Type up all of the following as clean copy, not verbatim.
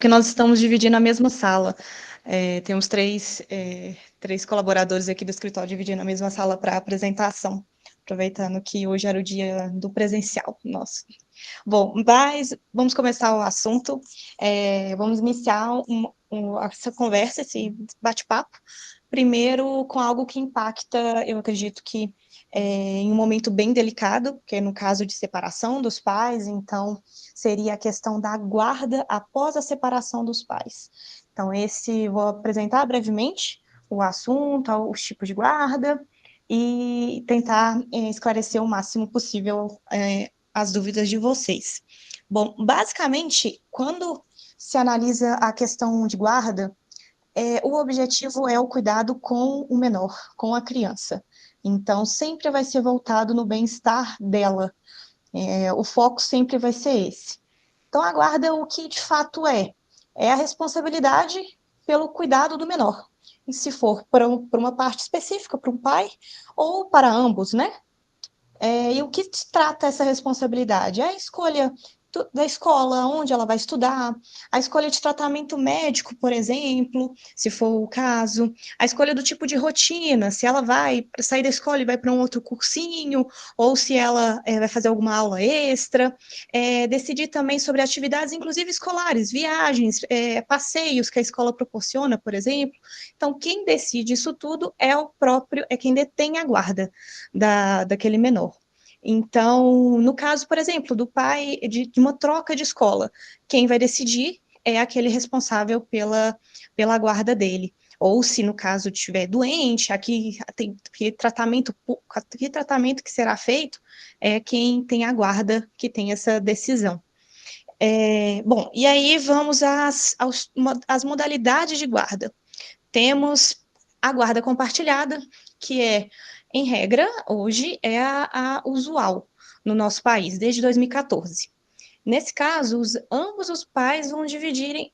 porque nós estamos dividindo a mesma sala. Temos três colaboradores aqui do escritório dividindo a mesma sala para apresentação, aproveitando que hoje era o dia do presencial nosso. Bom, mas vamos começar o assunto. Vamos iniciar essa conversa, esse bate-papo, primeiro com algo que impacta, eu acredito que em um momento bem delicado, que é no caso de separação dos pais, então seria a questão da guarda após a separação dos pais. Então, vou apresentar brevemente o assunto, os tipos de guarda, e tentar esclarecer o máximo possível as dúvidas de vocês. Bom, basicamente, quando se analisa a questão de guarda, o objetivo é o cuidado com o menor, com a criança. Então, sempre vai ser voltado no bem-estar dela. O foco sempre vai ser esse. Então, a guarda, o que de fato é a responsabilidade pelo cuidado do menor. E se for para uma parte específica, para um pai, ou para ambos, né? E o que trata essa responsabilidade? É a escolha da escola, onde ela vai estudar, a escolha de tratamento médico, por exemplo, se for o caso, a escolha do tipo de rotina, se ela vai sair da escola e vai para um outro cursinho, ou se ela vai fazer alguma aula extra, decidir também sobre atividades, inclusive escolares, viagens, passeios que a escola proporciona, por exemplo. Então, quem decide isso tudo é quem detém a guarda daquele menor. Então, no caso, por exemplo, do pai, de uma troca de escola, quem vai decidir é aquele responsável pela guarda dele. Ou se, no caso, estiver doente, aqui tem que tratamento que será feito, é quem tem a guarda que tem essa decisão. Bom, e aí vamos às modalidades de guarda. Temos a guarda compartilhada, que em regra, hoje é a usual no nosso país, desde 2014. Nesse caso, ambos os pais vão dividirem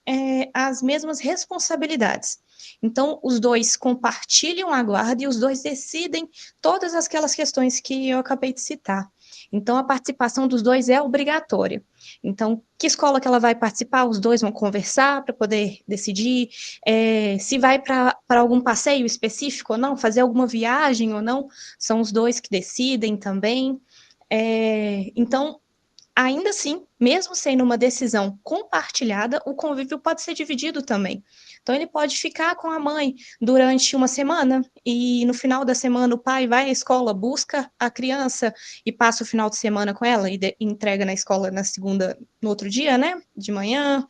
as mesmas responsabilidades. Então, os dois compartilham a guarda e os dois decidem todas aquelas questões que eu acabei de citar. Então, a participação dos dois é obrigatória. Então, que escola que ela vai participar? Os dois vão conversar para poder decidir se vai para algum passeio específico ou não, fazer alguma viagem ou não, são os dois que decidem também. Então, ainda assim, mesmo sendo uma decisão compartilhada, o convívio pode ser dividido também. Então, ele pode ficar com a mãe durante uma semana e no final da semana o pai vai à escola, busca a criança e passa o final de semana com ela e entrega na escola no outro dia, né, de manhã,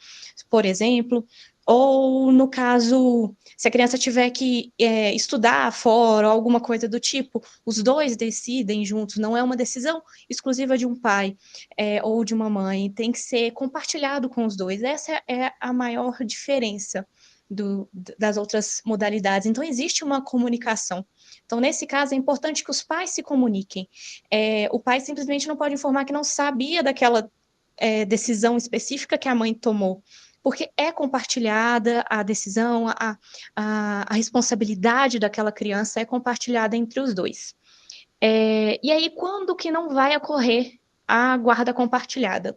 por exemplo. Ou, no caso, se a criança tiver que estudar fora ou alguma coisa do tipo, os dois decidem juntos, não é uma decisão exclusiva de um pai ou de uma mãe, tem que ser compartilhado com os dois. Essa é a maior diferença das outras modalidades. Então, existe uma comunicação. Então, nesse caso, é importante que os pais se comuniquem. O pai simplesmente não pode informar que não sabia daquela decisão específica que a mãe tomou, porque é compartilhada a decisão, a responsabilidade daquela criança é compartilhada entre os dois. E aí, quando que não vai ocorrer a guarda compartilhada?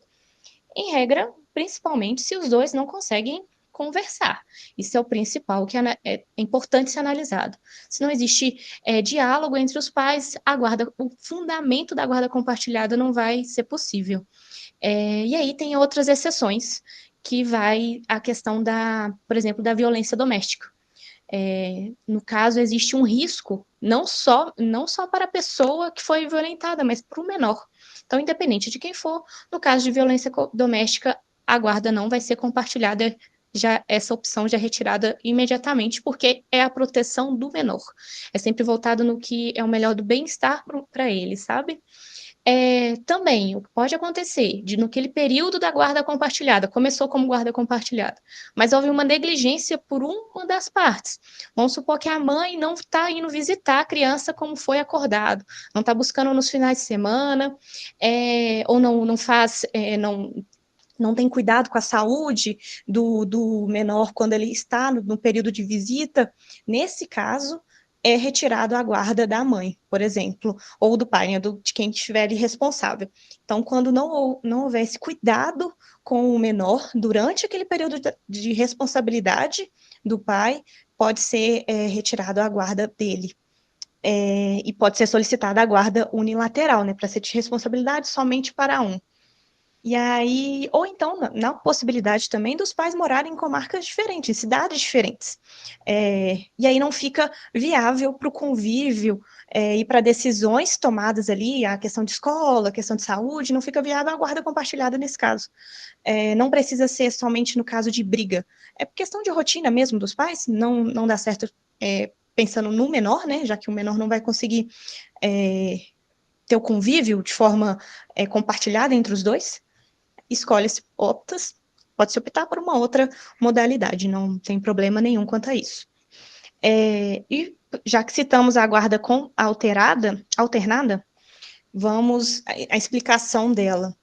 Em regra, principalmente se os dois não conseguem conversar. Isso é o principal que é importante ser analisado. Se não existe diálogo entre os pais, o fundamento da guarda compartilhada não vai ser possível. E aí tem outras exceções, que vai a questão por exemplo, da violência doméstica. No caso, existe um risco, não só para a pessoa que foi violentada, mas para o menor. Então, independente de quem for, no caso de violência doméstica, a guarda não vai ser compartilhada, essa opção já é retirada imediatamente, porque é a proteção do menor. É sempre voltado no que é o melhor do bem-estar para ele, sabe? Também, o que pode acontecer, naquele período da guarda compartilhada, começou como guarda compartilhada, mas houve uma negligência por uma das partes. Vamos supor que a mãe não está indo visitar a criança como foi acordado, não está buscando nos finais de semana, ou não faz, não tem cuidado com a saúde do menor quando ele está no período de visita. Nesse caso, é retirado a guarda da mãe, por exemplo, ou do pai, né, de quem estiver ali responsável. Então, quando não houver esse cuidado com o menor durante aquele período de responsabilidade do pai, pode ser retirado a guarda dele. E pode ser solicitada a guarda unilateral, né, para ser de responsabilidade somente para um. E aí, ou então, na possibilidade também dos pais morarem em comarcas diferentes, em cidades diferentes. E aí não fica viável para o convívio e para decisões tomadas ali, a questão de escola, a questão de saúde, não fica viável a guarda compartilhada nesse caso. Não precisa ser somente no caso de briga. É questão de rotina mesmo dos pais, não dá certo pensando no menor, né, já que o menor não vai conseguir ter o convívio de forma compartilhada entre os dois. Escolhe-se, pode-se optar por uma outra modalidade, não tem problema nenhum quanto a isso. E já que citamos a guarda alternada, vamos à explicação dela.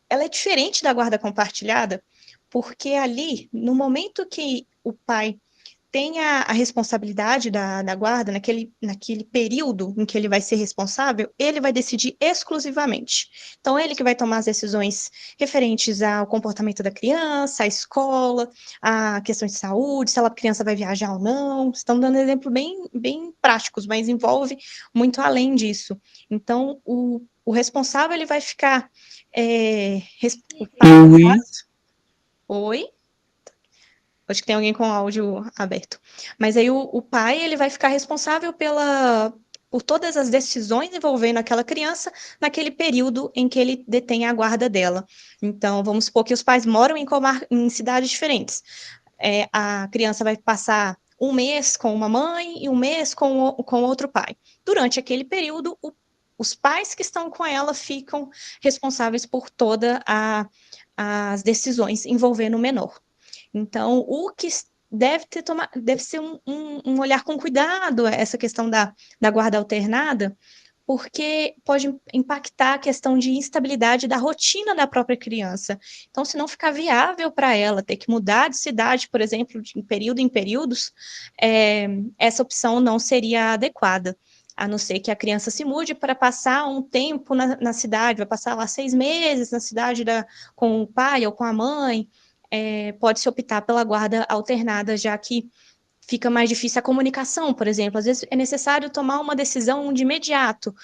Ela é diferente da guarda compartilhada, porque ali, no momento que o pai tem a responsabilidade da guarda, naquele período em que ele vai ser responsável, ele vai decidir exclusivamente. Então, ele que vai tomar as decisões referentes ao comportamento da criança, à escola, a questão de saúde, se a criança vai viajar ou não. Estamos dando exemplos bem práticos, mas envolve muito além disso. Então, o responsável ele vai ficar. O pai, no Oi. caso. Oi? Acho que tem alguém com o áudio aberto. Mas aí o pai ele vai ficar responsável por todas as decisões envolvendo aquela criança naquele período em que ele detém a guarda dela. Então, vamos supor que os pais moram em cidades diferentes. A criança vai passar um mês com uma mãe e um mês com outro pai. Durante aquele período, os pais que estão com ela ficam responsáveis por todas as decisões envolvendo o menor. Então, o que deve ser um olhar com cuidado essa questão da guarda alternada, porque pode impactar a questão de instabilidade da rotina da própria criança. Então, se não ficar viável para ela ter que mudar de cidade, por exemplo, de período em períodos, essa opção não seria adequada. A não ser que a criança se mude para passar um tempo na cidade, vai passar lá 6 meses na cidade com o pai ou com a mãe, pode-se optar pela guarda alternada, já que fica mais difícil a comunicação, por exemplo. Às vezes é necessário tomar uma decisão de imediato,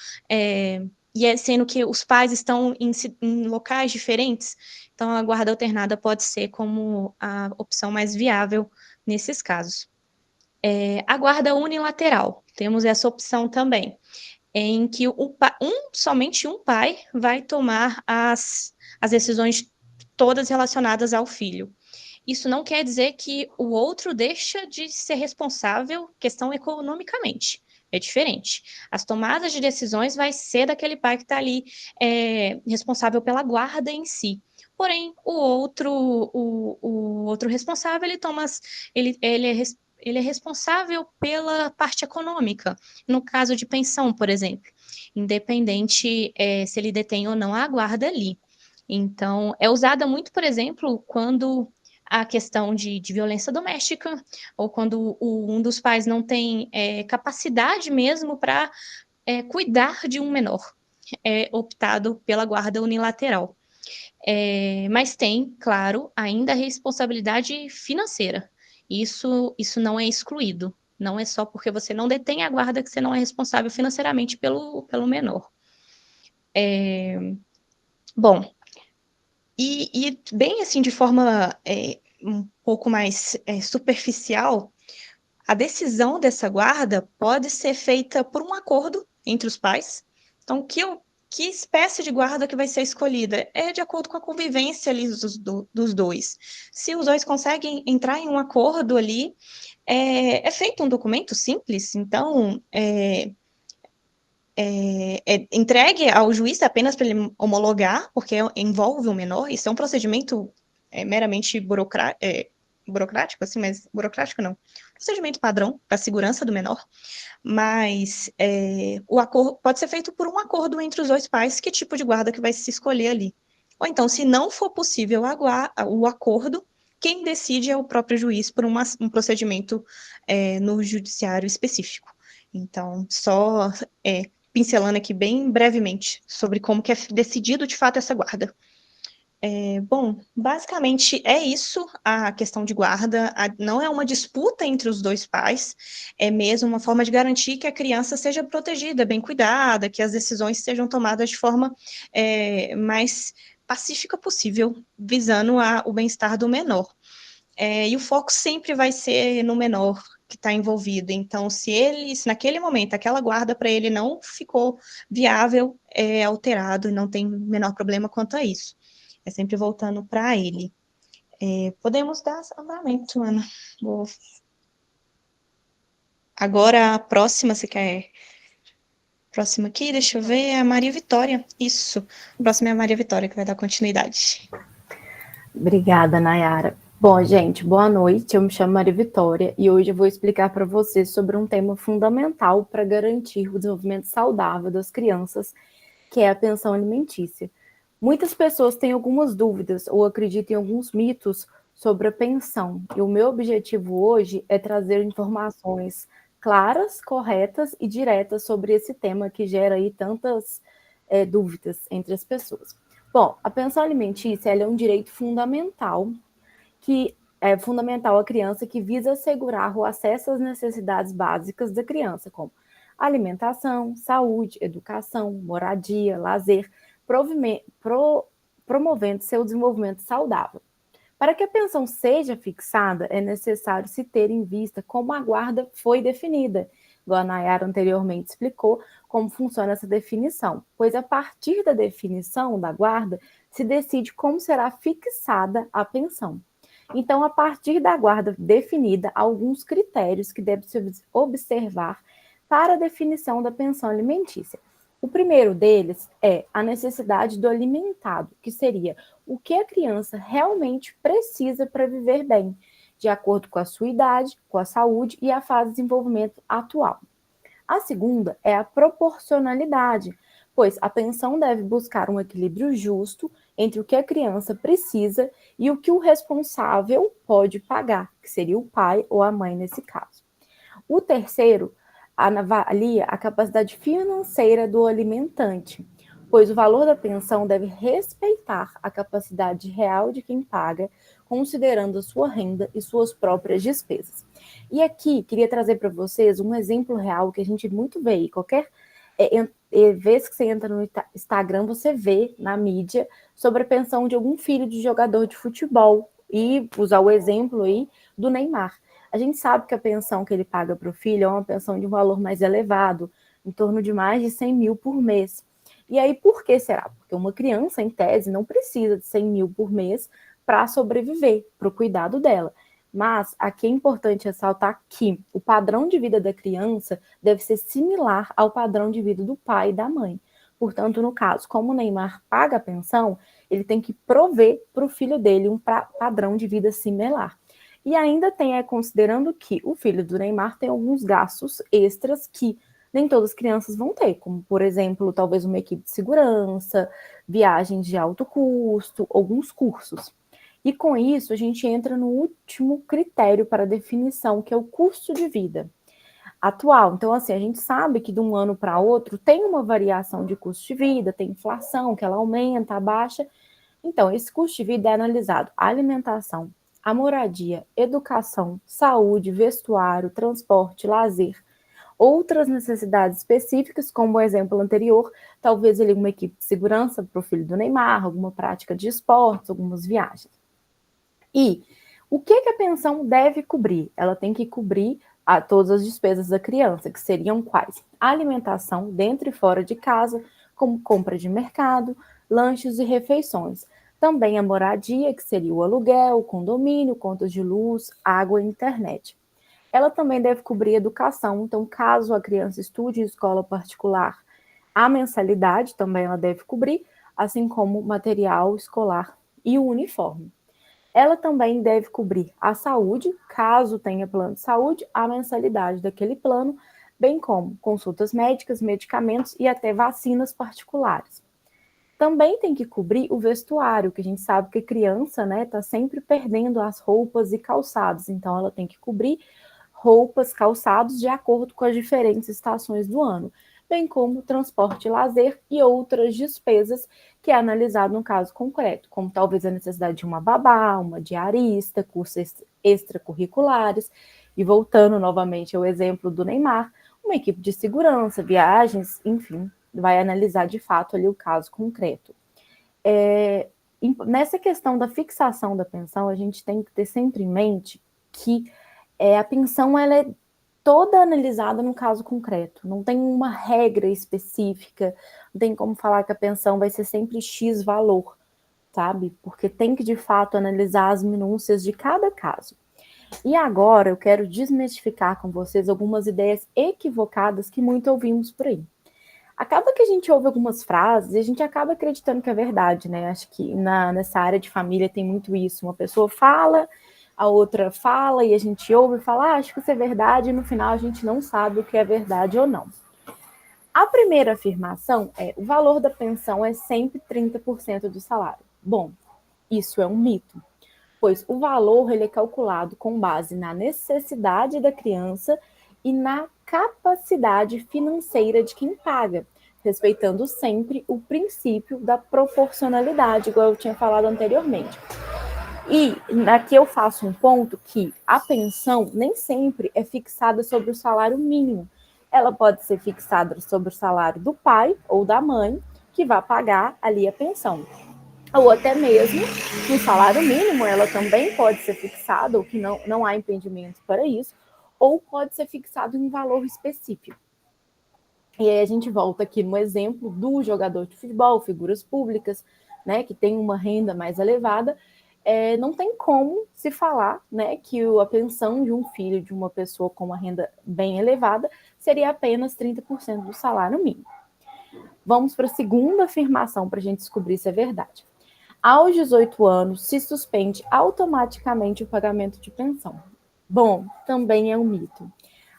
sendo que os pais estão em locais diferentes, então a guarda alternada pode ser como a opção mais viável nesses casos. A guarda unilateral, temos essa opção também, em que somente um pai vai tomar as decisões todas relacionadas ao filho. Isso não quer dizer que o outro deixa de ser responsável, questão economicamente. É diferente. As tomadas de decisões vai ser daquele pai que está ali responsável pela guarda em si. Porém, o outro responsável, ele é responsável pela parte econômica, no caso de pensão, por exemplo, independente se ele detém ou não a guarda ali. Então, é usada muito, por exemplo, quando a questão de violência doméstica, ou quando um dos pais não tem capacidade mesmo para cuidar de um menor, é optado pela guarda unilateral. Mas tem, claro, ainda a responsabilidade financeira. Isso não é excluído. Não é só porque você não detém a guarda que você não é responsável financeiramente pelo menor. Bom, e bem assim, de forma um pouco mais superficial, a decisão dessa guarda pode ser feita por um acordo entre os pais. Então, que espécie de guarda que vai ser escolhida? É de acordo com a convivência ali dos dois. Se os dois conseguem entrar em um acordo ali, é feito um documento simples, então entregue ao juiz apenas para ele homologar, porque envolve o menor, isso é um procedimento meramente burocrático, assim, mas burocrático não. Procedimento padrão para a segurança do menor, mas o acordo pode ser feito por um acordo entre os dois pais, que tipo de guarda que vai se escolher ali. Ou então, se não for possível o acordo, quem decide é o próprio juiz por um procedimento no judiciário específico. Então, só pincelando aqui bem brevemente sobre como que é decidido de fato essa guarda. Bom, basicamente é isso a questão de guarda. Não é uma disputa entre os dois pais, é mesmo uma forma de garantir que a criança seja protegida, bem cuidada, que as decisões sejam tomadas de forma mais pacífica possível, visando o bem-estar do menor. E o foco sempre vai ser no menor que está envolvido. Então, se naquele momento aquela guarda para ele não ficou viável, é alterado e não tem menor problema quanto a isso. É sempre voltando para ele. Podemos dar andamento, Ana. Agora, a próxima, você quer? Próxima aqui, deixa eu ver, é a Maria Vitória. Isso. A próxima é a Maria Vitória, que vai dar continuidade. Obrigada, Nayara. Bom, gente, boa noite. Eu me chamo Maria Vitória e hoje eu vou explicar para vocês sobre um tema fundamental para garantir o desenvolvimento saudável das crianças, que é a pensão alimentícia. Muitas pessoas têm algumas dúvidas ou acreditam em alguns mitos sobre a pensão, e o meu objetivo hoje é trazer informações claras, corretas e diretas sobre esse tema que gera aí tantas dúvidas entre as pessoas. Bom, a pensão alimentícia ela é um direito fundamental que é fundamental à criança, que visa assegurar o acesso às necessidades básicas da criança, como alimentação, saúde, educação, moradia, lazer, promovendo seu desenvolvimento saudável. Para que a pensão seja fixada, é necessário se ter em vista como a guarda foi definida, igual a Nayara anteriormente explicou como funciona essa definição, pois a partir da definição da guarda se decide como será fixada a pensão. Então, a partir da guarda definida, há alguns critérios que devem se observar para a definição da pensão alimentícia. O primeiro deles é a necessidade do alimentado, que seria o que a criança realmente precisa para viver bem, de acordo com a sua idade, com a saúde e a fase de desenvolvimento atual. A segunda é a proporcionalidade, pois a pensão deve buscar um equilíbrio justo entre o que a criança precisa e o que o responsável pode pagar, que seria o pai ou a mãe nesse caso. O terceiro avalia a capacidade financeira do alimentante, pois o valor da pensão deve respeitar a capacidade real de quem paga, considerando a sua renda e suas próprias despesas. E aqui, queria trazer para vocês um exemplo real que a gente muito vê aí. Qualquer vez que você entra no Instagram, você vê na mídia sobre a pensão de algum filho de jogador de futebol. E usar o exemplo aí do Neymar. A gente sabe que a pensão que ele paga para o filho é uma pensão de um valor mais elevado, em torno de mais de 100 mil por mês. E aí, por que será? Porque uma criança, em tese, não precisa de 100 mil por mês para sobreviver, para o cuidado dela. Mas aqui é importante ressaltar que o padrão de vida da criança deve ser similar ao padrão de vida do pai e da mãe. Portanto, no caso, como o Neymar paga a pensão, ele tem que prover para o filho dele um padrão de vida similar. E ainda tem, considerando que o filho do Neymar tem alguns gastos extras que nem todas as crianças vão ter, como, por exemplo, talvez uma equipe de segurança, viagens de alto custo, alguns cursos. E com isso, a gente entra no último critério para definição, que é o custo de vida atual. Então, assim, a gente sabe que de um ano para outro tem uma variação de custo de vida, tem inflação, que ela aumenta, abaixa. Então, esse custo de vida é analisado a alimentação, a moradia, educação, saúde, vestuário, transporte, lazer, outras necessidades específicas, como o exemplo anterior, talvez ele uma equipe de segurança para o filho do Neymar, alguma prática de esportes, algumas viagens. E o que a pensão deve cobrir? Ela tem que cobrir todas as despesas da criança, que seriam quais? A alimentação dentro e fora de casa, como compra de mercado, lanches e refeições. Também a moradia, que seria o aluguel, o condomínio, contas de luz, água e internet. Ela também deve cobrir educação, então caso a criança estude em escola particular, a mensalidade também ela deve cobrir, assim como material escolar e o uniforme. Ela também deve cobrir a saúde, caso tenha plano de saúde, a mensalidade daquele plano, bem como consultas médicas, medicamentos e até vacinas particulares. Também tem que cobrir o vestuário, que a gente sabe que a criança, né, está sempre perdendo as roupas e calçados, então ela tem que cobrir roupas, calçados de acordo com as diferentes estações do ano, bem como transporte e lazer e outras despesas que é analisado no caso concreto, como talvez a necessidade de uma babá, uma diarista, cursos extracurriculares, e voltando novamente ao exemplo do Neymar, uma equipe de segurança, viagens, enfim, vai analisar de fato ali o caso concreto. Nessa questão da fixação da pensão, a gente tem que ter sempre em mente que a pensão ela é toda analisada no caso concreto, não tem uma regra específica, não tem como falar que a pensão vai ser sempre X valor, sabe? Porque tem que, de fato, analisar as minúcias de cada caso. E agora eu quero desmistificar com vocês algumas ideias equivocadas que muito ouvimos por aí. Acaba que a gente ouve algumas frases e a gente acaba acreditando que é verdade, né? Acho que nessa área de família tem muito isso. Uma pessoa fala, a outra fala, e a gente ouve e fala, acho que isso é verdade, e no final a gente não sabe o que é verdade ou não. A primeira afirmação é: o valor da pensão é sempre 30% do salário. Bom, isso é um mito, pois o valor ele é calculado com base na necessidade da criança e na capacidade financeira de quem paga, respeitando sempre o princípio da proporcionalidade, igual eu tinha falado anteriormente. E aqui eu faço um ponto que a pensão nem sempre é fixada sobre o salário mínimo. Ela pode ser fixada sobre o salário do pai ou da mãe, que vai pagar ali a pensão. Ou até mesmo no salário mínimo, ela também pode ser fixada, ou que não há impedimento para isso, ou pode ser fixado em um valor específico. E aí a gente volta aqui no exemplo do jogador de futebol, figuras públicas, né, que tem uma renda mais elevada, não tem como se falar, né, que a pensão de um filho de uma pessoa com uma renda bem elevada seria apenas 30% do salário mínimo. Vamos para a segunda afirmação para a gente descobrir se é verdade. Aos 18 anos, se suspende automaticamente o pagamento de pensão. Bom, também é um mito.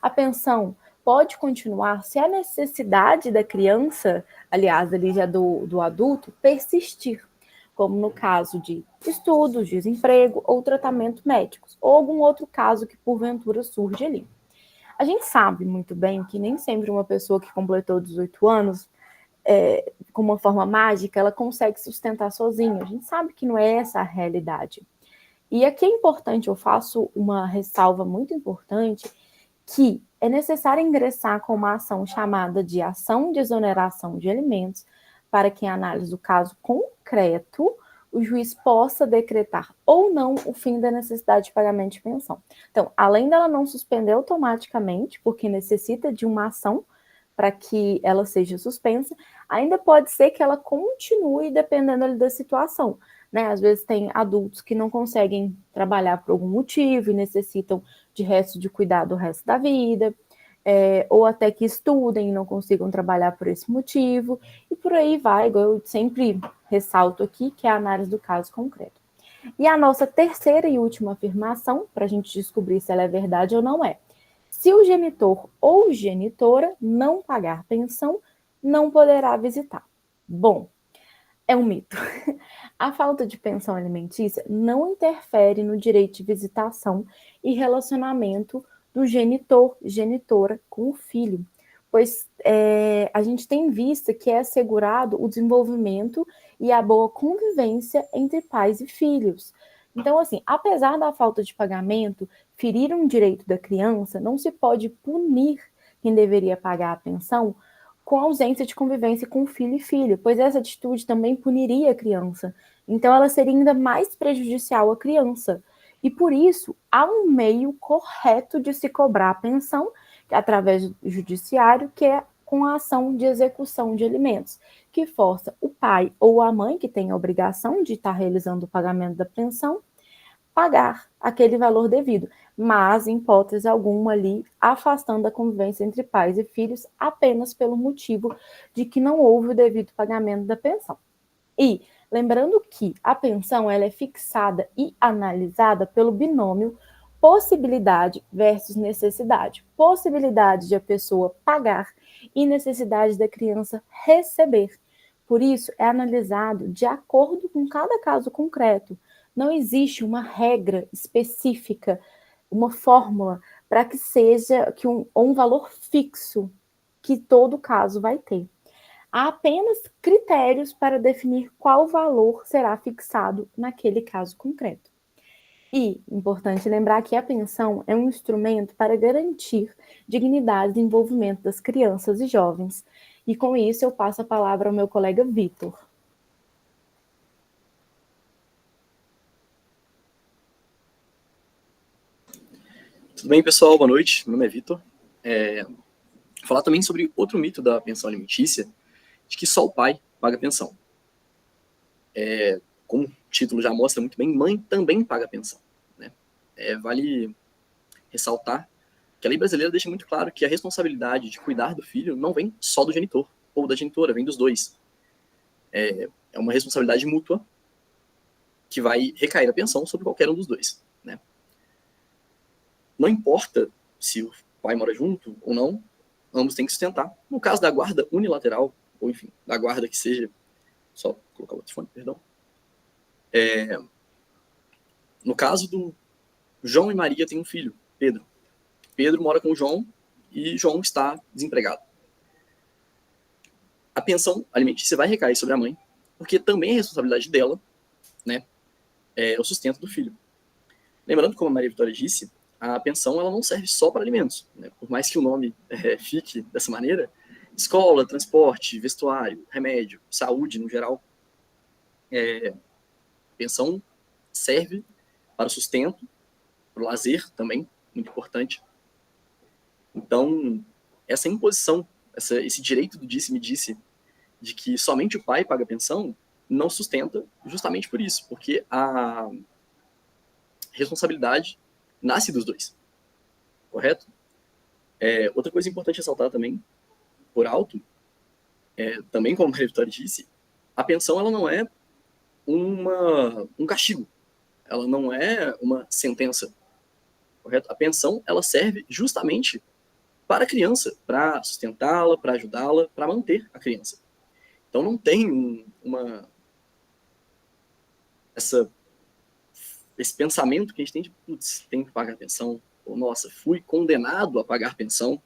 A pensão pode continuar se a necessidade da criança, aliás, ali já do adulto, persistir, como no caso de estudos, desemprego ou tratamento médicos, ou algum outro caso que porventura surge ali. A gente sabe muito bem que nem sempre uma pessoa que completou 18 anos com uma forma mágica, ela consegue sustentar sozinha. A gente sabe que não é essa a realidade. E aqui é importante, eu faço uma ressalva muito importante, que é necessário ingressar com uma ação chamada de ação de exoneração de alimentos, para que, em análise do caso concreto, o juiz possa decretar ou não o fim da necessidade de pagamento de pensão. Então, além dela não suspender automaticamente, porque necessita de uma ação para que ela seja suspensa, ainda pode ser que ela continue dependendo ali da situação, né? Às vezes tem adultos que não conseguem trabalhar por algum motivo e necessitam de resto de cuidado o resto da vida, ou até que estudem e não consigam trabalhar por esse motivo, e por aí vai, igual eu sempre ressalto aqui, que é a análise do caso concreto. E a nossa terceira e última afirmação, para a gente descobrir se ela é verdade ou não é: se o genitor ou genitora não pagar pensão, não poderá visitar. Bom, é um mito. A falta de pensão alimentícia não interfere no direito de visitação e relacionamento do genitor, genitora com o filho, pois a gente tem visto que é assegurado o desenvolvimento e a boa convivência entre pais e filhos. Então, assim, apesar da falta de pagamento ferir um direito da criança, não se pode punir quem deveria pagar a pensão com ausência de convivência com filho e filho, pois essa atitude também puniria a criança. Então, ela seria ainda mais prejudicial à criança. E por isso, há um meio correto de se cobrar a pensão, através do judiciário, que é com a ação de execução de alimentos, que força o pai ou a mãe, que tem a obrigação de estar realizando o pagamento da pensão, pagar aquele valor devido, mas, em hipótese alguma ali, afastando a convivência entre pais e filhos apenas pelo motivo de que não houve o devido pagamento da pensão. E lembrando que a pensão ela é fixada e analisada pelo binômio possibilidade versus necessidade. Possibilidade de a pessoa pagar e necessidade da criança receber. Por isso, é analisado de acordo com cada caso concreto. Não existe uma regra específica, uma fórmula para que seja um valor fixo que todo caso vai ter. Há apenas critérios para definir qual valor será fixado naquele caso concreto. E, importante lembrar que a pensão é um instrumento para garantir dignidade e desenvolvimento das crianças e jovens. E com isso eu passo a palavra ao meu colega Vitor. Tudo bem, pessoal? Boa noite. Meu nome é Vitor. Vou falar também sobre outro mito da pensão alimentícia, de que só o pai paga pensão. Como o título já mostra muito bem, mãe também paga pensão, né? Vale ressaltar que a lei brasileira deixa muito claro que a responsabilidade de cuidar do filho não vem só do genitor ou da genitora, vem dos dois. É uma responsabilidade mútua que vai recair a pensão sobre qualquer um dos dois, né? Não importa se o pai mora junto ou não, ambos têm que sustentar. No caso da guarda unilateral, ou enfim, da guarda que seja... Só colocar o outro fone, perdão. No caso do João e Maria tem um filho, Pedro. Pedro mora com o João e João está desempregado. A pensão alimentícia vai recair sobre a mãe, porque também é responsabilidade dela, né, o sustento do filho. Lembrando, como a Maria Vitória disse, a pensão ela não serve só para alimentos, né? Por mais que o nome fique dessa maneira, escola, transporte, vestuário, remédio, saúde no geral, pensão serve para o sustento, para o lazer também, muito importante. Então, essa imposição, esse direito do disse-me-disse, de que somente o pai paga pensão, não sustenta justamente por isso, porque a responsabilidade nasce dos dois, correto? Outra coisa importante ressaltar também, por alto, também como a Vitória disse, a pensão ela não é um castigo, ela não é uma sentença, correto? A pensão ela serve justamente para a criança, para sustentá-la, para ajudá-la, para manter a criança. Então não tem esse pensamento que a gente tem de, putz, tem que pagar pensão, ou nossa, fui condenado a pagar pensão,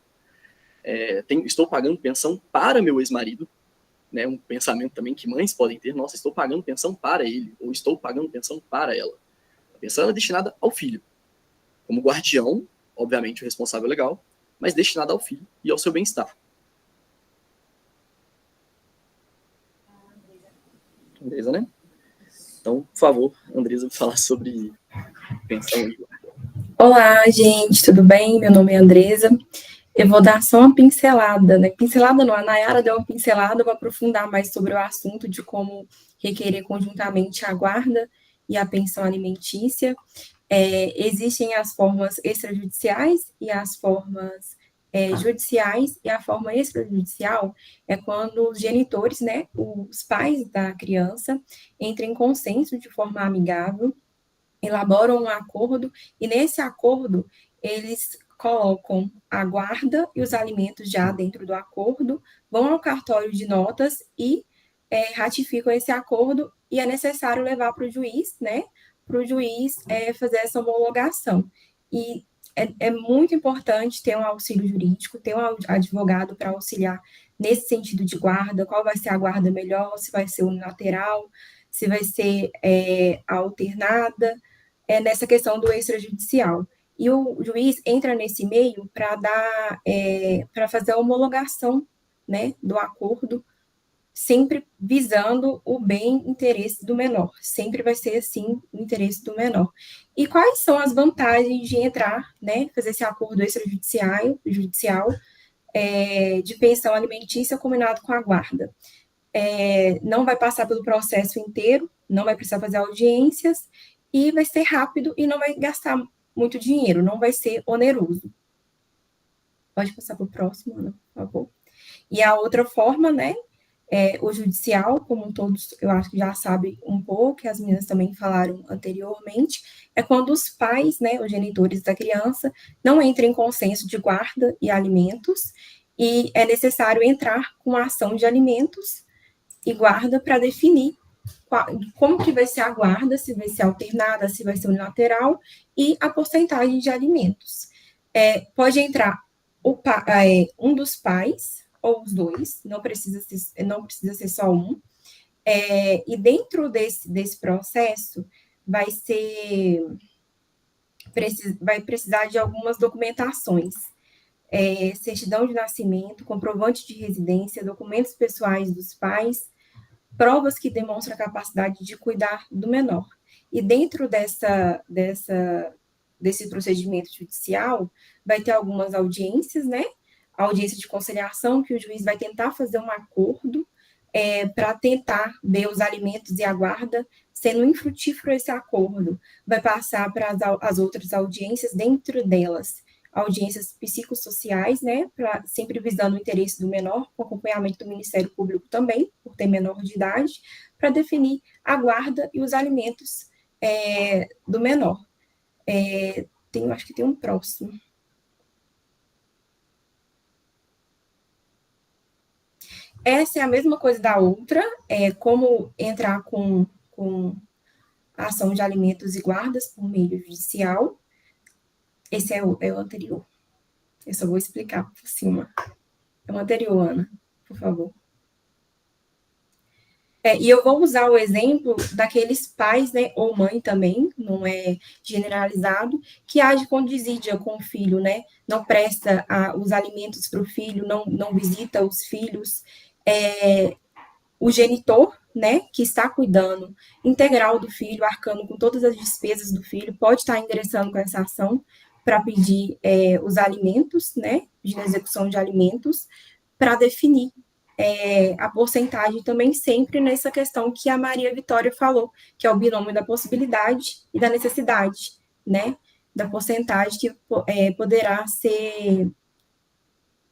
estou pagando pensão para meu ex-marido, né, um pensamento também que mães podem ter, nossa, estou pagando pensão para ele, ou estou pagando pensão para ela. A pensão é destinada ao filho, como guardião, obviamente o responsável legal, mas destinada ao filho e ao seu bem-estar. Andresa, né? Então, por favor, Andresa, vou falar sobre pensão e guarda. Olá, gente, tudo bem? Meu nome é Andresa. Eu vou dar só uma pincelada, né? Pincelada não, a Nayara deu uma pincelada, vou aprofundar mais sobre o assunto de como requerer conjuntamente a guarda e a pensão alimentícia. Existem as formas extrajudiciais e as formas judiciais, e a forma extrajudicial é quando os genitores, né, os pais da criança, entram em consenso de forma amigável, elaboram um acordo, e nesse acordo eles colocam a guarda e os alimentos já dentro do acordo, vão ao cartório de notas e ratificam esse acordo, e é necessário levar para o juiz, né, para o juiz fazer essa homologação. E é muito importante ter um auxílio jurídico, ter um advogado para auxiliar nesse sentido de guarda, qual vai ser a guarda melhor, se vai ser unilateral, se vai ser alternada, nessa questão do extrajudicial. E o juiz entra nesse meio para para fazer a homologação, né, do acordo, sempre visando o bem interesse do menor. Sempre vai ser assim o interesse do menor. E quais são as vantagens de entrar, né, fazer esse acordo extrajudicial de pensão alimentícia combinado com a guarda? Não vai passar pelo processo inteiro, não vai precisar fazer audiências, e vai ser rápido e não vai gastar muito dinheiro, não vai ser oneroso. Pode passar para o próximo, Ana, por favor. E a outra forma, né, o judicial, como todos eu acho que já sabem um pouco, que as meninas também falaram anteriormente, é quando os pais, né, os genitores da criança, não entram em consenso de guarda e alimentos, e é necessário entrar com a ação de alimentos e guarda para definir como que vai ser a guarda, se vai ser alternada, se vai ser unilateral, e a porcentagem de alimentos. Pode entrar um dos pais ou os dois, não precisa ser só um. E dentro desse processo vai precisar de algumas documentações. Certidão de nascimento, comprovante de residência, documentos pessoais dos pais, provas que demonstram a capacidade de cuidar do menor. E dentro desse procedimento judicial, vai ter algumas audiências, né? A audiência de conciliação, que o juiz vai tentar fazer um acordo para tentar ver os alimentos e a guarda, sendo infrutífero esse acordo. Vai passar para as outras audiências, dentro delas, audiências psicossociais, né, sempre visando o interesse do menor, com acompanhamento do Ministério Público também, por ter menor de idade, para definir a guarda e os alimentos do menor. Acho que tem um próximo. Essa é a mesma coisa da outra, como entrar com a ação de alimentos e guardas por meio judicial. Esse é o anterior. Eu só vou explicar por cima. É o anterior, Ana, por favor. E eu vou usar o exemplo daqueles pais, né, ou mãe também, não é generalizado, que age com desídia com o filho, né? Não presta os alimentos para o filho, não visita os filhos. O genitor, né, que está cuidando integral do filho, arcando com todas as despesas do filho, pode estar ingressando com essa ação para pedir os alimentos, né, de execução de alimentos, para definir a porcentagem também, sempre nessa questão que a Maria Vitória falou, que é o binômio da possibilidade e da necessidade, né, da porcentagem que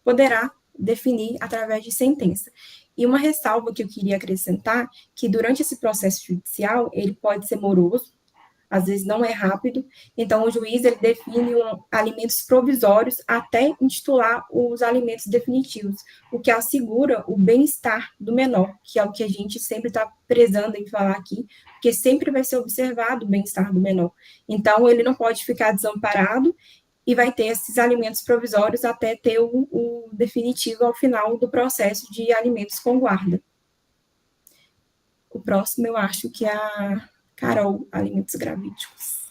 poderá definir através de sentença. E uma ressalva que eu queria acrescentar, que durante esse processo judicial, ele pode ser moroso, às vezes não é rápido, então o juiz ele define alimentos provisórios até intitular os alimentos definitivos, o que assegura o bem-estar do menor, que é o que a gente sempre está prezando em falar aqui, porque sempre vai ser observado o bem-estar do menor. Então, ele não pode ficar desamparado e vai ter esses alimentos provisórios até ter o definitivo ao final do processo de alimentos com guarda. O próximo, eu acho que é a Carol, alimentos gravídicos.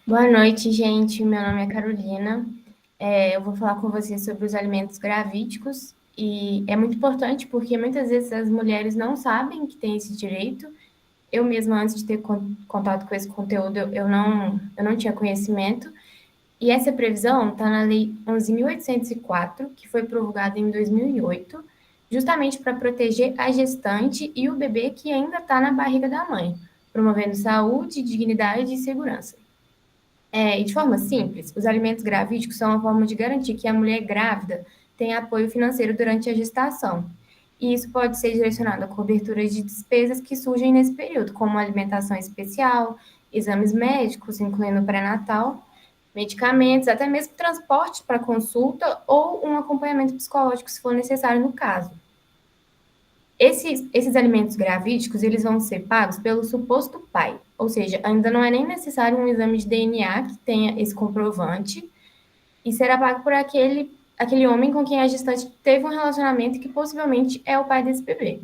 Boa noite, gente. Meu nome é Carolina. Eu vou falar com vocês sobre os alimentos gravídicos. E é muito importante porque muitas vezes as mulheres não sabem que têm esse direito. Eu mesma, antes de ter contato com esse conteúdo, eu não tinha conhecimento. E essa previsão está na Lei 11.804, que foi promulgada em 2008, justamente para proteger a gestante e o bebê que ainda está na barriga da mãe, promovendo saúde, dignidade e segurança. E de forma simples, os alimentos gravídicos são uma forma de garantir que a mulher grávida tenha apoio financeiro durante a gestação. E isso pode ser direcionado a coberturas de despesas que surgem nesse período, como alimentação especial, exames médicos, incluindo o pré-natal, medicamentos, até mesmo transporte para consulta ou um acompanhamento psicológico, se for necessário no caso. Esses alimentos gravídicos, eles vão ser pagos pelo suposto pai, ou seja, ainda não é nem necessário um exame de DNA que tenha esse comprovante, e será pago por aquele homem com quem a gestante teve um relacionamento que possivelmente é o pai desse bebê.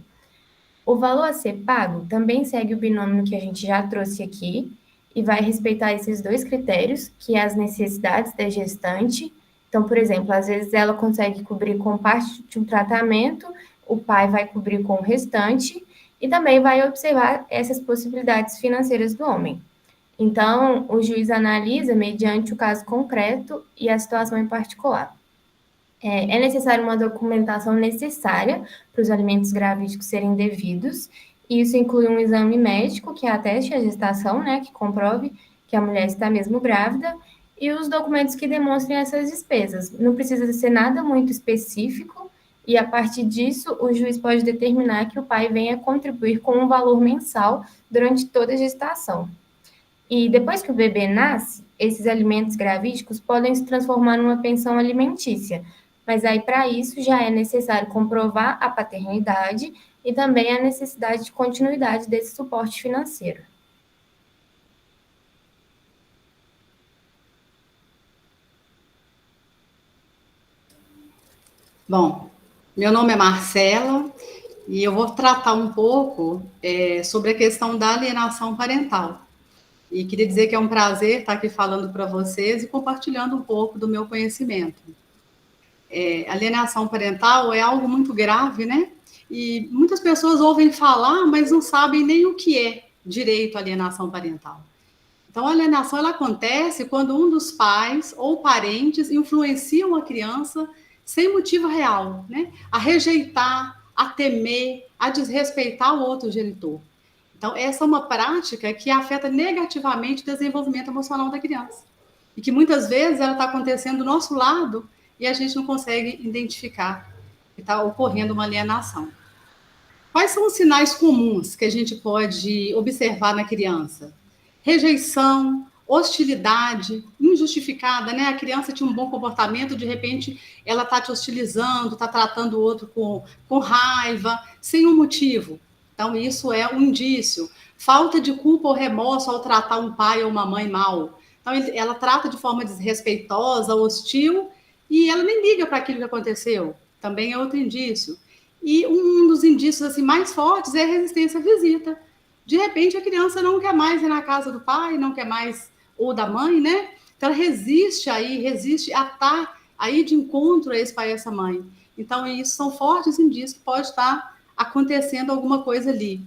O valor a ser pago também segue o binômio que a gente já trouxe aqui, e vai respeitar esses dois critérios, que é as necessidades da gestante. Então, por exemplo, às vezes ela consegue cobrir com parte de um tratamento, o pai vai cobrir com o restante, e também vai observar essas possibilidades financeiras do homem. Então, o juiz analisa mediante o caso concreto e a situação em particular. É necessário uma documentação necessária para os alimentos gravídicos serem devidos. Isso inclui um exame médico que ateste a gestação, né, que comprove que a mulher está mesmo grávida, e os documentos que demonstrem essas despesas. Não precisa ser nada muito específico, e a partir disso, o juiz pode determinar que o pai venha contribuir com um valor mensal durante toda a gestação. E depois que o bebê nasce, esses alimentos gravídicos podem se transformar numa pensão alimentícia, mas aí para isso já é necessário comprovar a paternidade e também a necessidade de continuidade desse suporte financeiro. Bom, meu nome é Marcela e eu vou tratar um pouco sobre a questão da alienação parental. E queria dizer que é um prazer estar aqui falando para vocês e compartilhando um pouco do meu conhecimento. Alienação parental é algo muito grave, né? E muitas pessoas ouvem falar, mas não sabem nem o que é direito à alienação parental. Então, a alienação ela acontece quando um dos pais ou parentes influenciam a criança sem motivo real, né? A rejeitar, a temer, a desrespeitar o outro genitor. Então, essa é uma prática que afeta negativamente o desenvolvimento emocional da criança. E que muitas vezes ela está acontecendo do nosso lado e a gente não consegue identificar que está ocorrendo uma alienação. Quais são os sinais comuns que a gente pode observar na criança? Rejeição, hostilidade, injustificada, né? A criança tinha um bom comportamento, de repente ela está te hostilizando, está tratando o outro com raiva, sem um motivo. Então, isso é um indício. Falta de culpa ou remorso ao tratar um pai ou uma mãe mal. Então, ela trata de forma desrespeitosa, hostil, e ela nem liga para aquilo que aconteceu. Também é outro indício. E um dos indícios assim, mais fortes é a resistência à visita. De repente, a criança não quer mais ir na casa do pai, não quer mais, ou da mãe, né? Então, ela resiste a estar aí de encontro a esse pai e essa mãe. Então, isso são fortes indícios que pode estar acontecendo alguma coisa ali.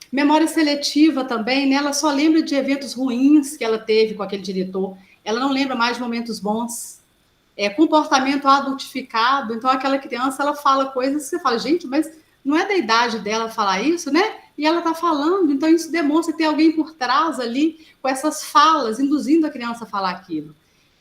Memória seletiva também, né? Ela só lembra de eventos ruins que ela teve com aquele diretor. Ela não lembra mais de momentos bons. Comportamento adultificado. Então, aquela criança, ela fala coisas que você fala, gente, mas não é da idade dela falar isso, né? E ela está falando, então isso demonstra que tem alguém por trás ali com essas falas, induzindo a criança a falar aquilo.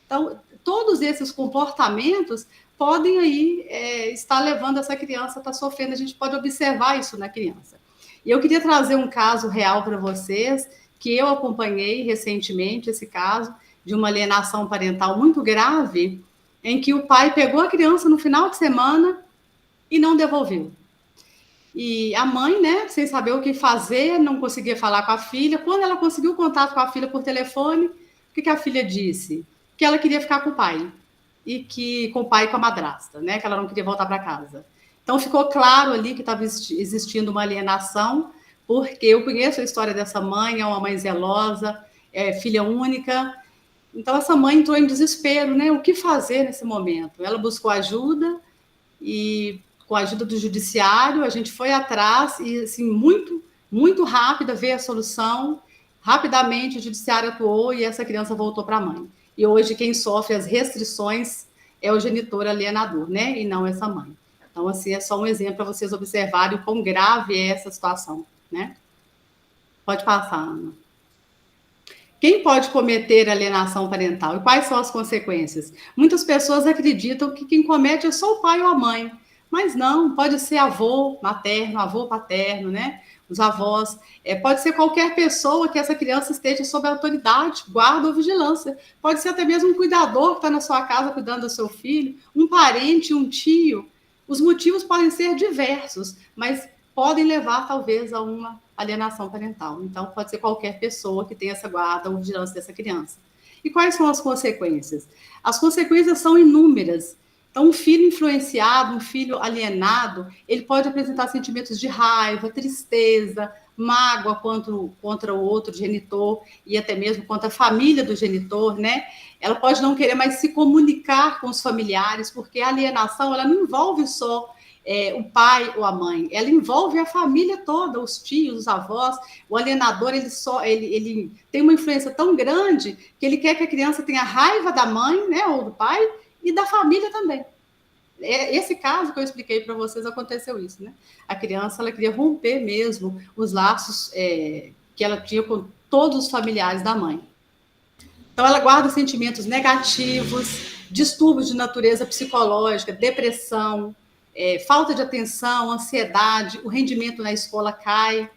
Então, todos esses comportamentos podem aí estar levando essa criança a estar sofrendo. A gente pode observar isso na criança. E eu queria trazer um caso real para vocês, que eu acompanhei recentemente, esse caso de uma alienação parental muito grave, em que o pai pegou a criança no final de semana e não devolveu. E a mãe, né, sem saber o que fazer, não conseguia falar com a filha. Quando ela conseguiu contato com a filha por telefone, o que a filha disse? Que ela queria ficar com o pai. E que com o pai e com a madrasta, né? Que ela não queria voltar para casa. Então, ficou claro ali que estava existindo uma alienação, porque eu conheço a história dessa mãe, é uma mãe zelosa, filha única. Então, essa mãe entrou em desespero, né? O que fazer nesse momento? Ela buscou ajuda e, com a ajuda do judiciário, a gente foi atrás e, assim, muito, muito rápida veio a solução. Rapidamente, o judiciário atuou e essa criança voltou para a mãe. E hoje, quem sofre as restrições é o genitor alienador, né? E não essa mãe. Então, assim, é só um exemplo para vocês observarem o quão grave é essa situação, né? Pode passar, Ana. Quem pode cometer alienação parental e quais são as consequências? Muitas pessoas acreditam que quem comete é só o pai ou a mãe, mas não, pode ser avô materno, avô paterno, né? Os avós, pode ser qualquer pessoa que essa criança esteja sob autoridade, guarda ou vigilância. Pode ser até mesmo um cuidador que está na sua casa cuidando do seu filho, um parente, um tio. Os motivos podem ser diversos, mas podem levar, talvez, a uma alienação parental. Então, pode ser qualquer pessoa que tenha essa guarda ou vigilância dessa criança. E quais são as consequências? As consequências são inúmeras. Então, um filho influenciado, um filho alienado, ele pode apresentar sentimentos de raiva, tristeza, mágoa contra o outro genitor e até mesmo contra a família do genitor, né? Ela pode não querer mais se comunicar com os familiares, porque a alienação ela não envolve só o pai ou a mãe, ela envolve a família toda, os tios, os avós. O alienador ele tem uma influência tão grande que ele quer que a criança tenha raiva da mãe, né, ou do pai, e da família também. Esse caso que eu expliquei para vocês, aconteceu isso, né? A criança ela queria romper mesmo os laços que ela tinha com todos os familiares da mãe. Então, ela guarda sentimentos negativos, distúrbios de natureza psicológica, depressão, falta de atenção, ansiedade, o rendimento na escola cai.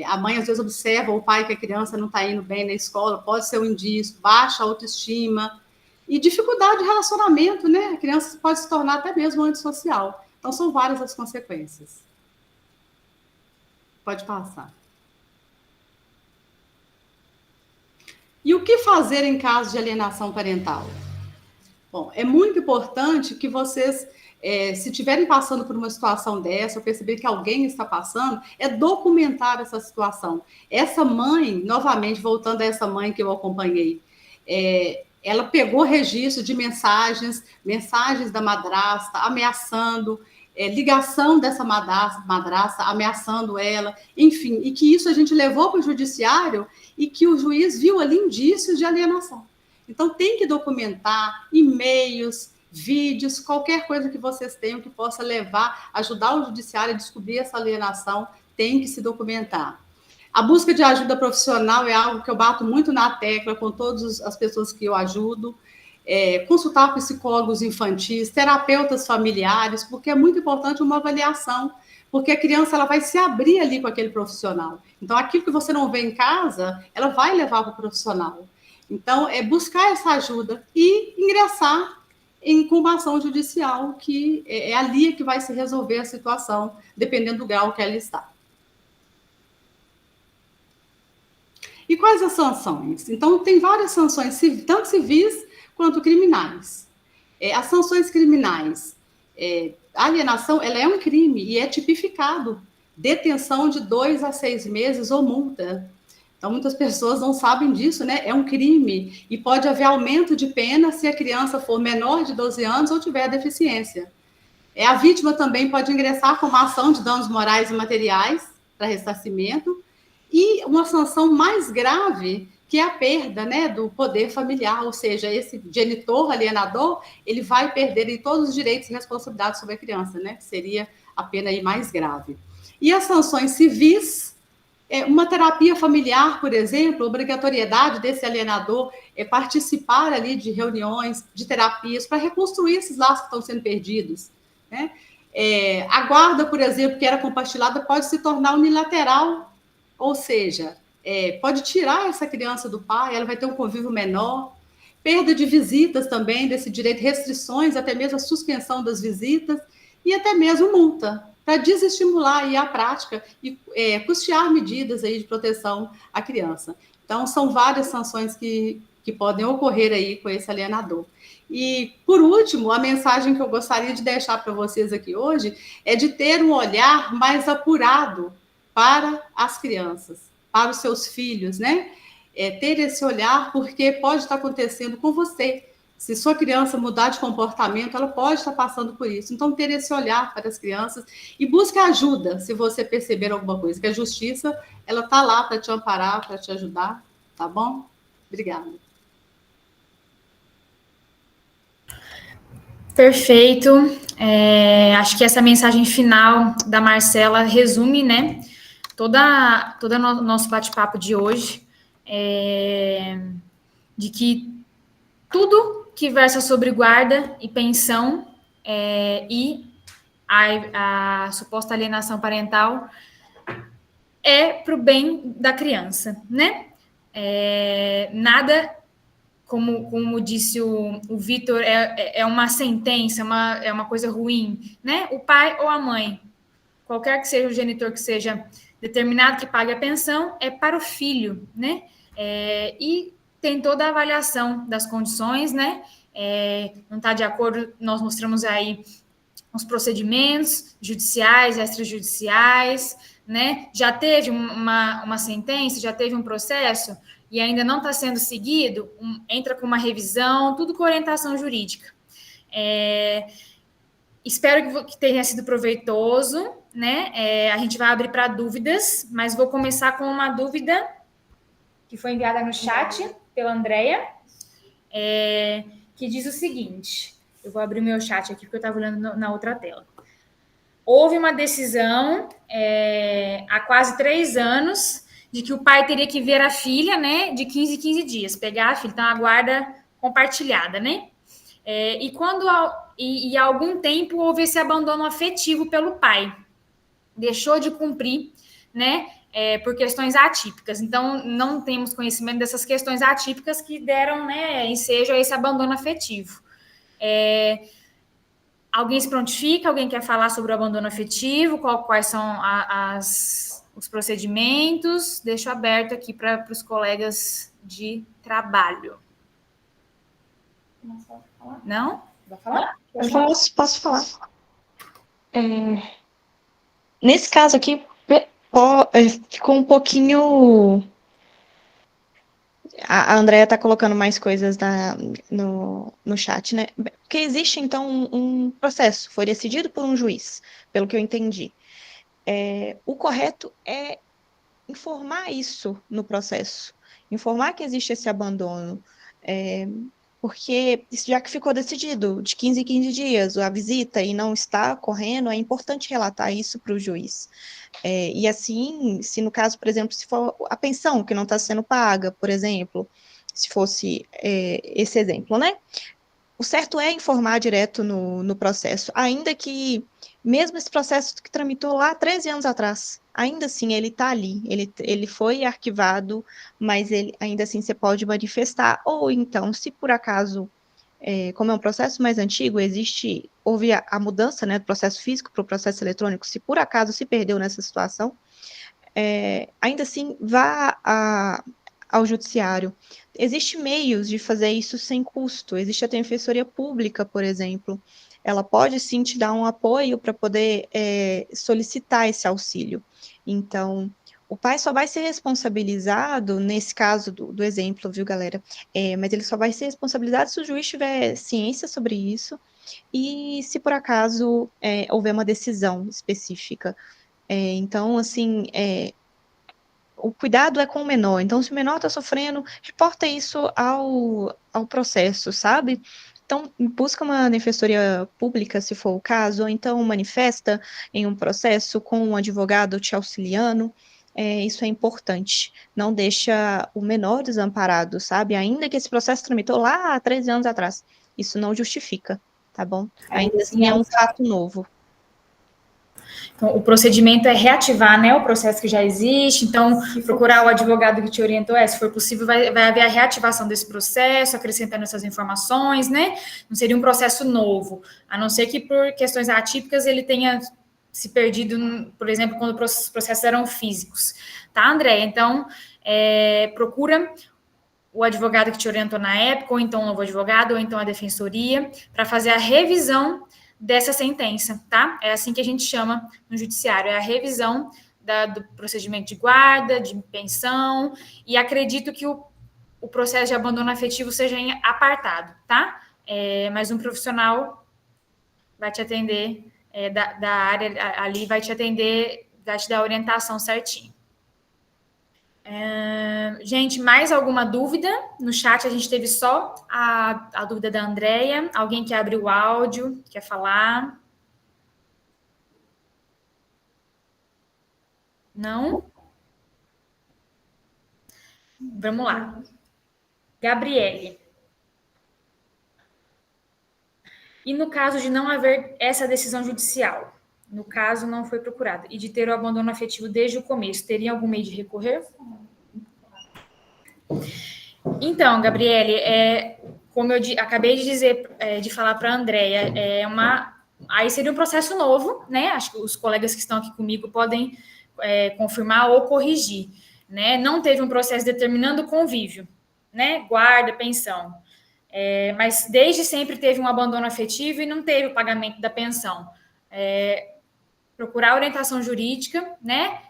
A mãe, às vezes, observa o pai que a criança não está indo bem na escola, pode ser um indício, baixa autoestima e dificuldade de relacionamento, né? A criança pode se tornar até mesmo antissocial. Então, são várias as consequências. Pode passar. E o que fazer em caso de alienação parental? Bom, é muito importante que vocês, se estiverem passando por uma situação dessa, ou perceber que alguém está passando, é documentar essa situação. Essa mãe, novamente, voltando a essa mãe que eu acompanhei, ela pegou registro de mensagens da madrasta, ameaçando, ligação dessa madrasta, ameaçando ela, enfim, e que isso a gente levou para o judiciário e que o juiz viu ali indícios de alienação. Então, tem que documentar e-mails, vídeos, qualquer coisa que vocês tenham que possa ajudar o judiciário a descobrir essa alienação, tem que se documentar. A busca de ajuda profissional é algo que eu bato muito na tecla com todas as pessoas que eu ajudo. Consultar psicólogos infantis, terapeutas familiares, porque é muito importante uma avaliação, porque a criança ela vai se abrir ali com aquele profissional. Então, aquilo que você não vê em casa, ela vai levar para o profissional. Então, é buscar essa ajuda e ingressar com uma ação judicial, que é ali que vai se resolver a situação, dependendo do grau que ela está. E quais as sanções? Então, tem várias sanções, tanto civis quanto criminais. As sanções criminais, a alienação, ela é um crime e é tipificado. Detenção de 2 a 6 meses ou multa. Então, muitas pessoas não sabem disso, né? É um crime e pode haver aumento de pena se a criança for menor de 12 anos ou tiver deficiência. A vítima também pode ingressar com uma ação de danos morais e materiais para ressarcimento e uma sanção mais grave, que é a perda, né, do poder familiar, ou seja, esse genitor alienador, ele vai perder em todos os direitos e responsabilidades sobre a criança, né? Que seria a pena aí mais grave. E as sanções civis, uma terapia familiar, por exemplo, obrigatoriedade desse alienador participar ali de reuniões, de terapias, para reconstruir esses laços que estão sendo perdidos, né? A guarda, por exemplo, que era compartilhada, pode se tornar unilateral, ou seja, pode tirar essa criança do pai, ela vai ter um convívio menor, perda de visitas também, desse direito, restrições, até mesmo a suspensão das visitas, e até mesmo multa, para desestimular aí a prática e custear medidas aí de proteção à criança. Então, são várias sanções que podem ocorrer aí com esse alienador. E, por último, a mensagem que eu gostaria de deixar para vocês aqui hoje é de ter um olhar mais apurado para as crianças, para os seus filhos, né? Ter esse olhar, porque pode estar acontecendo com você. Se sua criança mudar de comportamento, ela pode estar passando por isso. Então, ter esse olhar para as crianças e busque ajuda, se você perceber alguma coisa, que a justiça, ela está lá para te amparar, para te ajudar, tá bom? Obrigada. Perfeito. Acho que essa mensagem final da Marcela resume, né, toda o nosso bate-papo de hoje, de que tudo que versa sobre guarda e pensão e a suposta alienação parental é para o bem da criança, né? Nada, como disse o Vitor, é uma sentença, é uma coisa ruim, né? O pai ou a mãe, qualquer que seja o genitor que seja determinado que pague a pensão, é para o filho, né? E tem toda a avaliação das condições, né? Não está de acordo, nós mostramos aí os procedimentos judiciais, extrajudiciais, né? Já teve uma sentença, já teve um processo e ainda não está sendo seguido, entra com uma revisão, tudo com orientação jurídica. Espero que tenha sido proveitoso, né? A gente vai abrir para dúvidas, mas vou começar com uma dúvida que foi enviada no chat pela Andréia, que diz o seguinte, eu vou abrir o meu chat aqui porque eu estava olhando na outra tela. Houve uma decisão há quase 3 anos de que o pai teria que ver a filha, né, de 15 em 15 dias, pegar a filha, então a guarda compartilhada, né? E há algum tempo houve esse abandono afetivo pelo pai, deixou de cumprir, né, por questões atípicas. Então, não temos conhecimento dessas questões atípicas que deram, né, ensejo a esse abandono afetivo. Alguém se prontifica? Alguém quer falar sobre o abandono afetivo? Quais são os procedimentos. Deixo aberto aqui para os colegas de trabalho. Não? Vai falar? Eu posso falar. Nesse caso aqui, ficou um pouquinho... A Andrea está colocando mais coisas no chat, né? Porque existe, então, um processo, foi decidido por um juiz, pelo que eu entendi. O correto é informar isso no processo, informar que existe esse abandono, porque já que ficou decidido de 15 em 15 dias a visita e não está ocorrendo, é importante relatar isso para o juiz. E assim, se no caso, por exemplo, se for a pensão que não está sendo paga, por exemplo, se fosse esse exemplo, né? O certo é informar direto no processo, ainda que, mesmo esse processo que tramitou lá 13 anos atrás, ainda assim ele está ali, ele foi arquivado, mas ele, ainda assim você pode manifestar, ou então, se por acaso, como é um processo mais antigo, houve a mudança, né, do processo físico para o processo eletrônico, se por acaso se perdeu nessa situação, ainda assim vá ao judiciário. Existem meios de fazer isso sem custo. Existe a Defensoria Pública, por exemplo. Ela pode, sim, te dar um apoio para poder solicitar esse auxílio. Então, o pai só vai ser responsabilizado, nesse caso do exemplo, viu, galera? Mas ele só vai ser responsabilizado se o juiz tiver ciência sobre isso e se, por acaso, houver uma decisão específica. Então, assim, o cuidado é com o menor. Então, se o menor está sofrendo, reporta isso ao processo, sabe? Então, busca uma defensoria pública, se for o caso, ou então manifesta em um processo com um advogado te auxiliando. Isso é importante. Não deixa o menor desamparado, sabe? Ainda que esse processo tramitou lá há 13 anos atrás. Isso não justifica, tá bom? Ainda assim, é um fato novo. Então, o procedimento é reativar, né, o processo que já existe. Então, procurar o advogado que te orientou, se for possível, vai haver a reativação desse processo, acrescentando essas informações, né? Não seria um processo novo, a não ser que por questões atípicas ele tenha se perdido, por exemplo, quando os processos eram físicos. Tá, André? Então, procura o advogado que te orientou na época, ou então o novo advogado, ou então a defensoria, para fazer a revisão dessa sentença, tá? É assim que a gente chama no judiciário, é a revisão do procedimento de guarda, de pensão, e acredito que o processo de abandono afetivo seja em apartado, tá? Mas um profissional vai te atender, da área ali, vai te atender, vai te dar a orientação certinho. Gente, mais alguma dúvida? No chat a gente teve só a dúvida da Andrea. Alguém quer abrir o áudio, quer falar? Não? Vamos lá. Gabriele. E no caso de não haver essa decisão judicial, no caso não foi procurado, e de ter o abandono afetivo desde o começo, teria algum meio de recorrer? Então, Gabriele, como eu acabei de dizer, de falar para a Andrea, aí seria um processo novo, né? Acho que os colegas que estão aqui comigo podem confirmar ou corrigir, né? Não teve um processo determinando o convívio, né? Guarda, pensão. Mas desde sempre teve um abandono afetivo e não teve o pagamento da pensão. Procurar orientação jurídica, né?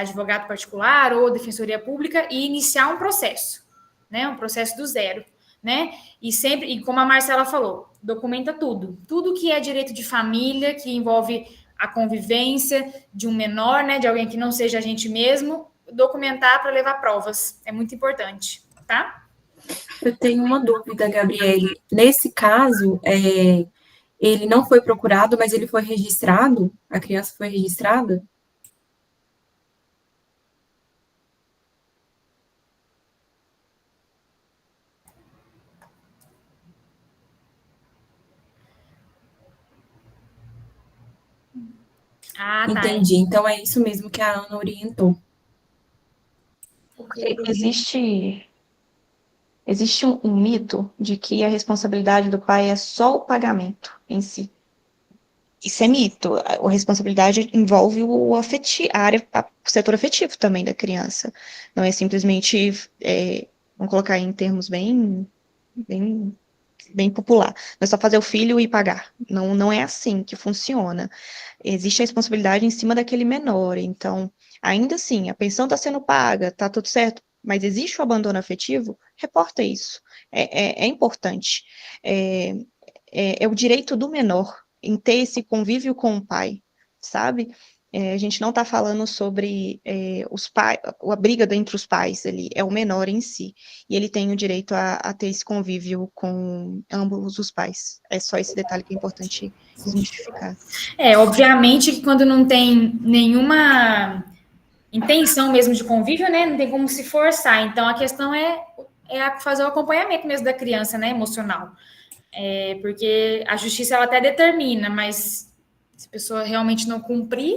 Advogado particular ou defensoria pública e iniciar um processo, né? Um processo do zero, né? E como a Marcela falou, documenta tudo que é direito de família, que envolve a convivência de um menor, né? De alguém que não seja a gente mesmo, documentar para levar provas. É muito importante, tá? Eu tenho uma dúvida, Gabriele. Nesse caso, ele não foi procurado, mas ele foi registrado? A criança foi registrada? Ah, tá. Entendi. Então é isso mesmo que a Ana orientou. Porque existe um mito de que a responsabilidade do pai é só o pagamento em si. Isso é mito. A responsabilidade envolve o o setor afetivo também da criança. Não é simplesmente, vamos colocar em termos bem, bem popular. Não é só fazer o filho e pagar. Não, não é assim que funciona. Existe a responsabilidade em cima daquele menor. Então, ainda assim, a pensão está sendo paga, está tudo certo, mas existe o abandono afetivo, reporta isso. É importante. É o direito do menor em ter esse convívio com o pai, sabe? A gente não está falando sobre os pais, a briga entre os pais ali, é o menor em si, e ele tem o direito a ter esse convívio com ambos os pais. É só esse detalhe que é importante desmistificar. Obviamente que quando não tem nenhuma intenção mesmo de convívio, né, não tem como se forçar. Então, a questão é fazer o acompanhamento mesmo da criança, né, emocional. Porque a justiça, ela até determina, mas se a pessoa realmente não cumprir,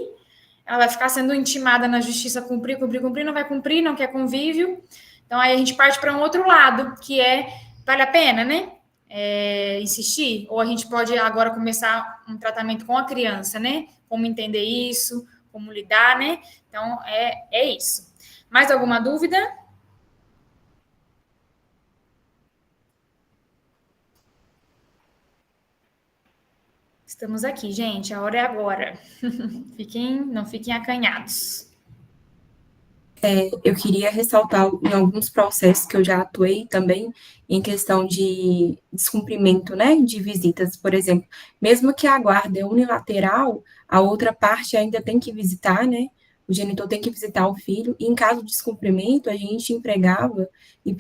ela vai ficar sendo intimada na justiça a cumprir, não vai cumprir, não quer convívio. Então, aí a gente parte para um outro lado, que vale a pena, né? Insistir? Ou a gente pode agora começar um tratamento com a criança, né? Como entender isso, como lidar, né? Então, é isso. Mais alguma dúvida? Estamos aqui, gente. A hora é agora. Não fiquem acanhados. Eu queria ressaltar em alguns processos que eu já atuei também, em questão de descumprimento, né, de visitas, por exemplo. Mesmo que a guarda é unilateral, a outra parte ainda tem que visitar, né, o genitor tem que visitar o filho, e em caso de descumprimento, a gente empregava e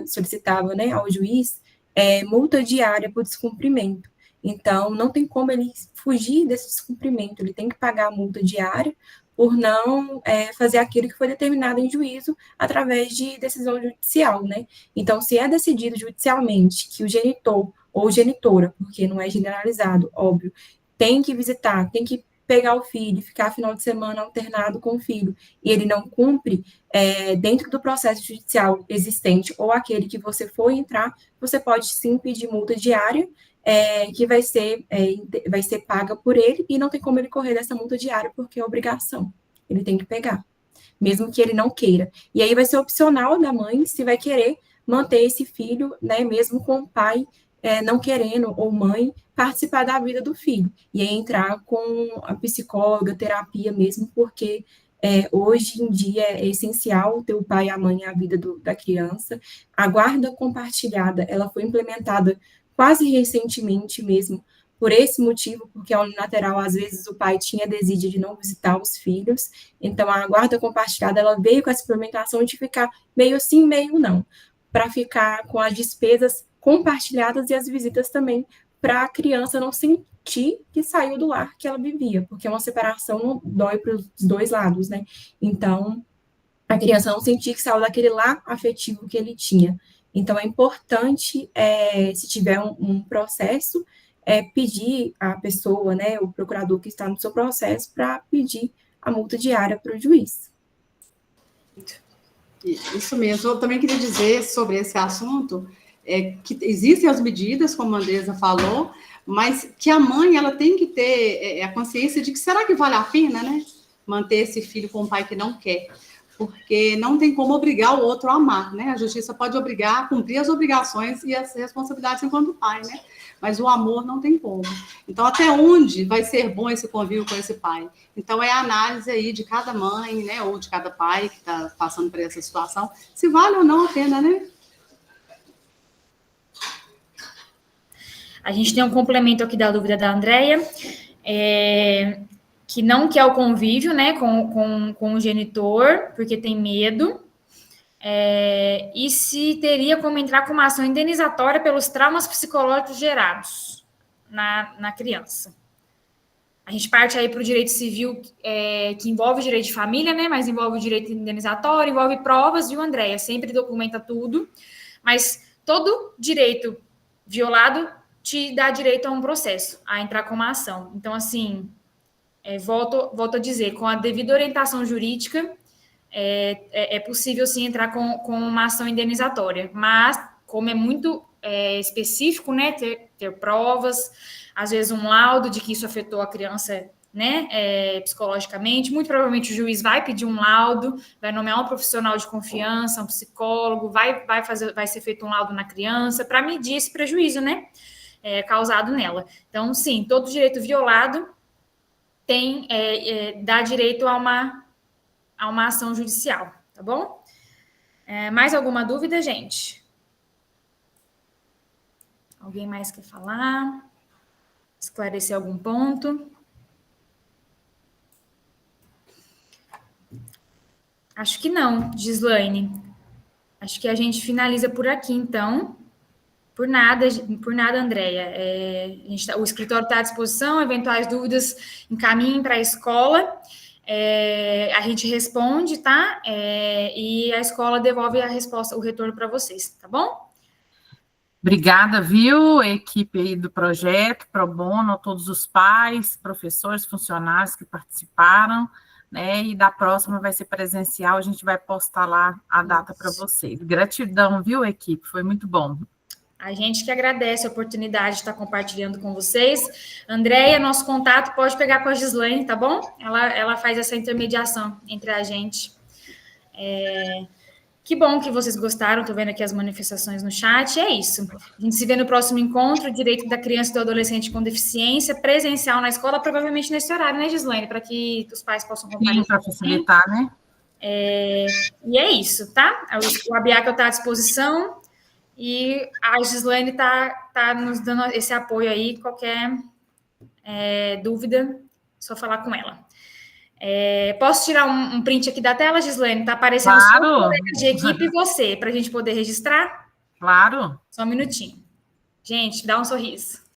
solicitava, né, ao juiz, multa diária por descumprimento. Então, não tem como ele fugir desse descumprimento, ele tem que pagar a multa diária, por não fazer aquilo que foi determinado em juízo através de decisão judicial, né? Então, se é decidido judicialmente que o genitor ou genitora, porque não é generalizado, óbvio, tem que visitar, tem que pegar o filho, ficar final de semana alternado com o filho, e ele não cumpre, dentro do processo judicial existente ou aquele que você for entrar, você pode sim pedir multa diária, que vai ser paga por ele, e não tem como ele correr dessa multa diária, porque é obrigação, ele tem que pegar, mesmo que ele não queira. E aí vai ser opcional da mãe se vai querer manter esse filho, né, mesmo com o pai não querendo, ou mãe, participar da vida do filho, e aí entrar com a psicóloga, terapia mesmo, porque hoje em dia é essencial ter o pai e a mãe à vida da criança. A guarda compartilhada, ela foi implementada quase recentemente mesmo, por esse motivo, porque a unilateral, às vezes, o pai tinha desídia de não visitar os filhos, então a guarda compartilhada, ela veio com essa implementação de ficar meio sim, meio não, para ficar com as despesas compartilhadas e as visitas também, para a criança não sentir que saiu do lar que ela vivia, porque uma separação não dói para os dois lados, né? Então, a criança não sentir que saiu daquele lar afetivo que ele tinha. Então, é importante, se tiver um processo, pedir à pessoa, né, o procurador que está no seu processo, para pedir a multa diária para o juiz. Isso mesmo. Eu também queria dizer sobre esse assunto, que existem as medidas, como a Andresa falou, mas que a mãe ela tem que ter a consciência de que será que vale a pena, né, manter esse filho com um pai que não quer? Porque não tem como obrigar o outro a amar, né? A justiça pode obrigar a cumprir as obrigações e as responsabilidades enquanto pai, né? Mas o amor não tem como. Então, até onde vai ser bom esse convívio com esse pai? Então, é a análise aí de cada mãe, né? Ou de cada pai que está passando por essa situação, se vale ou não a pena, né? A gente tem um complemento aqui da dúvida da Andréia, que não quer o convívio, né, com o genitor, porque tem medo, e se teria como entrar com uma ação indenizatória pelos traumas psicológicos gerados na criança. A gente parte aí para o direito civil, que envolve o direito de família, né, mas envolve o direito indenizatório, envolve provas, viu, Andréia? Sempre documenta tudo, mas todo direito violado te dá direito a um processo, a entrar com uma ação. Então, assim, volto a dizer, com a devida orientação jurídica, é possível, sim, entrar com uma ação indenizatória. Mas, como é muito específico, né? Ter provas, às vezes um laudo de que isso afetou a criança, né, psicologicamente. Muito provavelmente o juiz vai pedir um laudo, vai nomear um profissional de confiança, um psicólogo, vai ser feito um laudo na criança para medir esse prejuízo, né, causado nela. Então, sim, todo direito violado dá direito a uma ação judicial, tá bom? Mais alguma dúvida, gente? Alguém mais quer falar? Esclarecer algum ponto? Acho que não, Gislaine. Acho que a gente finaliza por aqui, então. Por nada, Andréia. O escritório está à disposição, eventuais dúvidas encaminhem para a escola. A gente responde, tá? E a escola devolve a resposta, o retorno para vocês, tá bom? Obrigada, viu, equipe aí do projeto, Pro Bono, a todos os pais, professores, funcionários que participaram, né? E da próxima vai ser presencial, a gente vai postar lá a data para vocês. Gratidão, viu, equipe? Foi muito bom. A gente que agradece a oportunidade de estar compartilhando com vocês. Andréia, nosso contato pode pegar com a Gislaine, tá bom? Ela faz essa intermediação entre a gente. Que bom que vocês gostaram, estou vendo aqui as manifestações no chat, é isso. A gente se vê no próximo encontro, direito da criança e do adolescente com deficiência, presencial na escola, provavelmente nesse horário, né, Gislaine? Para que os pais possam comparecer. Sim, para facilitar, né? E é isso, tá? O ABIAC está à disposição e a Gislaine tá nos dando esse apoio aí, qualquer dúvida, só falar com ela. Posso tirar um print aqui da tela, Gislaine? Está aparecendo claro. Só o colega de equipe e você, para a gente poder registrar? Claro. Só um minutinho. Gente, dá um sorriso.